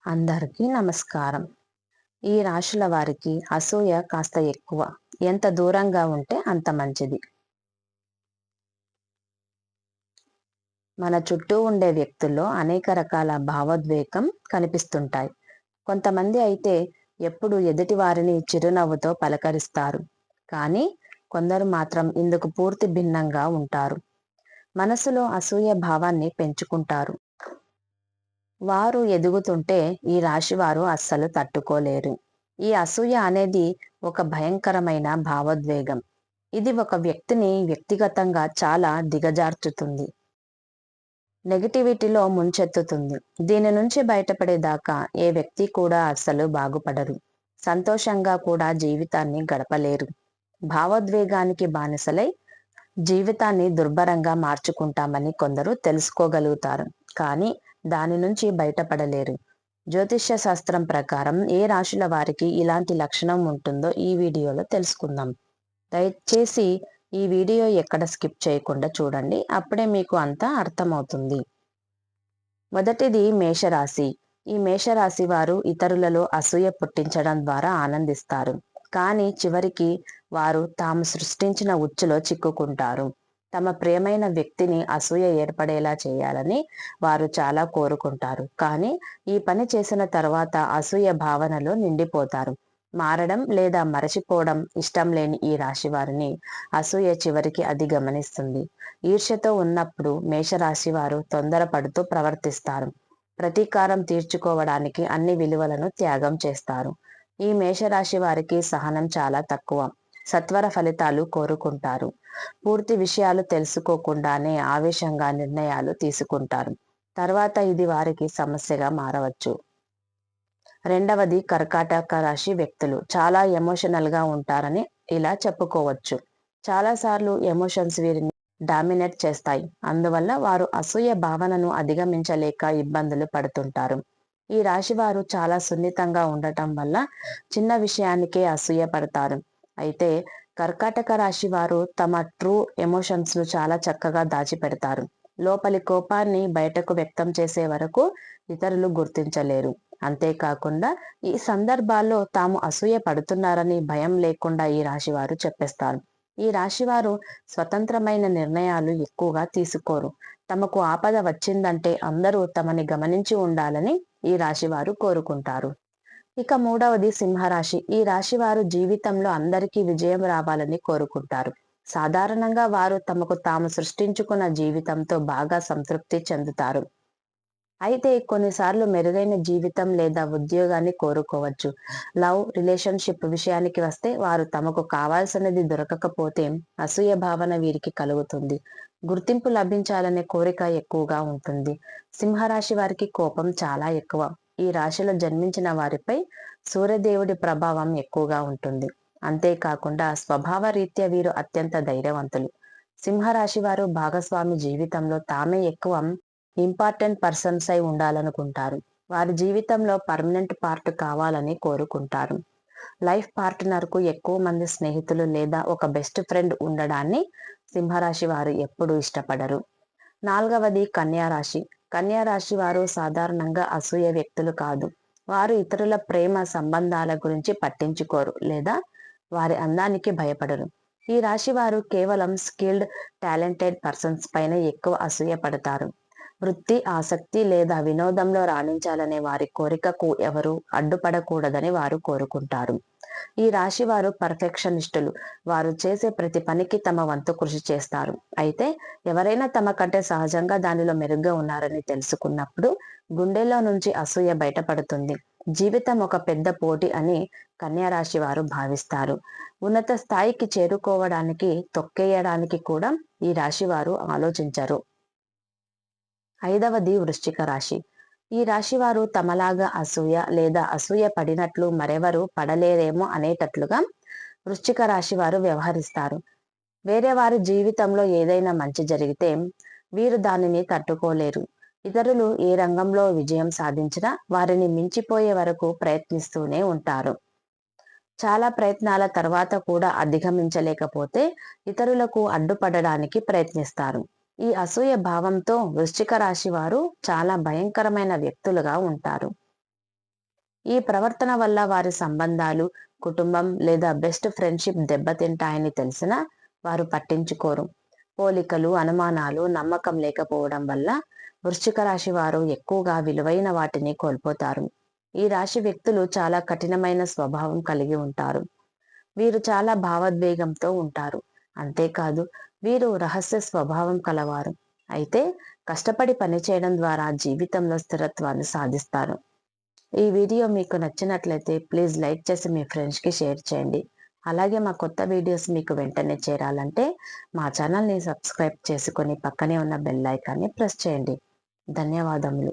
అందరికీ నమస్కారం. ఈ రాశుల వారికి అసూయ కాస్త ఎక్కువ. ఎంత దూరంగా ఉంటే అంత మంచిది. మన చుట్టూ ఉండే వ్యక్తుల్లో అనేక రకాల భావోద్వేగం కనిపిస్తుంటాయి. కొంతమంది అయితే ఎప్పుడు ఎదుటి వారిని చిరునవ్వుతో పలకరిస్తారు. కానీ కొందరు మాత్రం ఇందుకు పూర్తి భిన్నంగా ఉంటారు. మనసులో అసూయ భావాన్ని పెంచుకుంటారు. వారు ఎదుగుతుంటే ఈ రాశి వారు అస్సలు తట్టుకోలేరు. ఈ అసూయ అనేది ఒక భయంకరమైన భావోద్వేగం. ఇది ఒక వ్యక్తిని వ్యక్తిగతంగా చాలా దిగజార్చుతుంది. నెగటివిటీలో ముంచెత్తుతుంది. దీని నుంచి బయటపడేదాకా ఏ వ్యక్తి కూడా అస్సలు బాగుపడరు. సంతోషంగా కూడా జీవితాన్ని గడపలేరు. భావోద్వేగానికి బానిసలై జీవితాన్ని దుర్భరంగా మార్చుకుంటామని కొందరు తెలుసుకోగలుగుతారు. కానీ దాని నుంచి బయటపడలేరు. జ్యోతిష్య శాస్త్రం ప్రకారం ఏ రాశుల వారికి ఇలాంటి లక్షణం ఉంటుందో ఈ వీడియోలో తెలుసుకుందాం. దయచేసి ఈ వీడియో ఎక్కడ స్కిప్ చేయకుండా చూడండి. అప్పుడే మీకు అంతా అర్థమవుతుంది. మొదటిది మేషరాశి. ఈ మేషరాశి వారు ఇతరులలో అసూయ పుట్టించడం ద్వారా ఆనందిస్తారు. కానీ చివరికి వారు తాము సృష్టించిన ఉచ్చులో చిక్కుకుంటారు. తమ ప్రియమైన వ్యక్తిని అసూయ ఏర్పడేలా చేయాలని వారు చాలా కోరుకుంటారు. కానీ ఈ పని చేసిన తర్వాత అసూయ భావనలో నిండిపోతారు. మారడం లేదా మరచిపోవడం ఇష్టం లేని ఈ రాశి వారిని అసూయ చివరికి అది గమనిస్తుంది. ఈర్ష్యతో ఉన్నప్పుడు మేషరాశి వారు తొందరపడుతూ ప్రవర్తిస్తారు. ప్రతీకారం తీర్చుకోవడానికి అన్ని విలువలను త్యాగం చేస్తారు. ఈ మేషరాశి వారికి సహనం చాలా తక్కువ. సత్వర ఫలితాలు కోరుకుంటారు. పూర్తి విషయాలు తెలుసుకోకుండానే ఆవేశంగా నిర్ణయాలు తీసుకుంటారు. తర్వాత ఇది వారికి సమస్యగా మారవచ్చు. రెండవది కర్కాటక రాశి వ్యక్తులు చాలా ఎమోషనల్ గా ఉంటారని ఇలా చెప్పుకోవచ్చు. చాలాసార్లు ఎమోషన్స్ వీరిని డామినేట్ చేస్తాయి. అందువల్ల వారు అసూయ భావనను అధిగమించలేక ఇబ్బందులు పడుతుంటారు. ఈ రాశి వారు చాలా సున్నితంగా ఉండటం వల్ల చిన్న విషయానికే అసూయ పడతారు. అయితే కర్కాటక రాశి వారు తమ ట్రూ ఎమోషన్స్ ను చాలా చక్కగా దాచిపెడతారు. లోపలి కోపాన్ని బయటకు వ్యక్తం చేసే వరకు ఇతరులు గుర్తించలేరు. అంతేకాకుండా ఈ సందర్భాల్లో తాము అసూయ పడుతున్నారని భయం లేకుండా ఈ రాశి వారు చెప్పేస్తారు. ఈ రాశివారు స్వతంత్రమైన నిర్ణయాలు ఎక్కువగా తీసుకోరు. తమకు ఆపద వచ్చిందంటే అందరూ తమని గమనించి ఉండాలని ఈ రాశివారు కోరుకుంటారు. ఇక మూడవది సింహరాశి. ఈ రాశి వారు జీవితంలో అందరికీ విజయం రావాలని కోరుకుంటారు. సాధారణంగా వారు తమకు తాము సృష్టించుకున్న జీవితంతో బాగా సంతృప్తి చెందుతారు. అయితే కొన్నిసార్లు మెరుగైన జీవితం లేదా ఉద్యోగాన్ని కోరుకోవచ్చు. లవ్, రిలేషన్షిప్ విషయానికి వస్తే వారు తమకు కావాల్సినది దొరకకపోతే అసూయ భావన వీరికి కలుగుతుంది. గుర్తింపు లభించాలనే కోరిక ఎక్కువగా ఉంటుంది. సింహరాశి వారికి కోపం చాలా ఎక్కువ. ఈ రాశిలో జన్మించిన వారిపై సూర్యదేవుడి ప్రభావం ఎక్కువగా ఉంటుంది. అంతేకాకుండా స్వభావ రీత్యా వీరు అత్యంత ధైర్యవంతులు. సింహరాశి వారు భాగస్వామి జీవితంలో తామే ఎక్కువ ఇంపార్టెంట్ పర్సన్స్ అయి ఉండాలనుకుంటారు. వారి జీవితంలో పర్మనెంట్ పార్ట్ కావాలని కోరుకుంటారు. లైఫ్ పార్ట్నర్ కు ఎక్కువ మంది స్నేహితులు లేదా ఒక బెస్ట్ ఫ్రెండ్ ఉండడాన్ని సింహరాశి వారు ఎప్పుడూ ఇష్టపడరు. నాలుగవది కన్యారాశి. కన్యారాశి వారు సాధారణంగా అసూయ వ్యక్తులు కాదు. వారు ఇతరుల ప్రేమ సంబంధాల గురించి పట్టించుకోరు లేదా వారి అందానికి భయపడరు. ఈ రాశి వారు కేవలం స్కిల్డ్, టాలెంటెడ్ పర్సన్స్ పైన ఎక్కువ అసూయ పడతారు. వృత్తి, ఆసక్తి లేదా వినోదంలో రాణించాలనే వారి కోరికకు ఎవరు అడ్డుపడకూడదని వారు కోరుకుంటారు. ఈ రాశి వారు పర్ఫెక్షనిస్టులు. వారు చేసే ప్రతి పనికి తమ వంతు కృషి చేస్తారు. అయితే ఎవరైనా తమ కంటే సహజంగా దానిలో మెరుగ్గా ఉన్నారని తెలుసుకున్నప్పుడు గుండెల్లో నుంచి అసూయ బయటపడుతుంది. జీవితం ఒక పెద్ద పోటీ అని కన్యా రాశి వారు భావిస్తారు. ఉన్నత స్థాయికి చేరుకోవడానికి తొక్కేయడానికి కూడా ఈ రాశి వారు ఆలోచించరు. ఐదవది వృశ్చిక రాశి. ఈ రాశి వారు తమలాగా అసూయ లేదా అసూయ పడినట్లు మరెవరు పడలేరేమో అనేటట్లుగా వృశ్చిక రాశి వారు వ్యవహరిస్తారు. వేరే వారి జీవితంలో ఏదైనా మంచి జరిగితే వీరు దానిని తట్టుకోలేరు. ఇతరులు ఏ రంగంలో విజయం సాధించినా వారిని మించిపోయే వరకు ప్రయత్నిస్తూనే ఉంటారు. చాలా ప్రయత్నాల తర్వాత కూడా అధిగమించలేకపోతే ఇతరులకు అడ్డుపడడానికి ప్రయత్నిస్తారు. ఈ అసూయ భావంతో వృశ్చిక రాశి వారు చాలా భయంకరమైన వ్యక్తులుగా ఉంటారు. ఈ ప్రవర్తన వల్ల వారి సంబంధాలు, కుటుంబం లేదా బెస్ట్ ఫ్రెండ్షిప్ దెబ్బతింటాయని తెలిసినా వారు పట్టించుకోరు. పోలికలు, అనుమానాలు, నమ్మకం లేకపోవడం వల్ల వృశ్చిక రాశి వారు ఎక్కువగా విలువైన వాటిని కోల్పోతారు. ఈ రాశి వ్యక్తులు చాలా కఠినమైన స్వభావం కలిగి ఉంటారు. వీరు చాలా భావోద్వేగంతో ఉంటారు. అంతేకాదు, వీరు రహస్య స్వభావం కలవారు. అయితే కష్టపడి పనిచేయడం ద్వారా జీవితంలో స్థిరత్వాన్ని సాధిస్తారు. ఈ వీడియో మీకు నచ్చినట్లయితే ప్లీజ్ లైక్ చేసి మీ ఫ్రెండ్స్కి షేర్ చేయండి. అలాగే మా కొత్త వీడియోస్ మీకు వెంటనే చేరాలంటే మా ఛానల్ని సబ్స్క్రైబ్ చేసుకొని పక్కనే ఉన్న బెల్ ఐకాన్ని ప్రెస్ చేయండి. ధన్యవాదములు.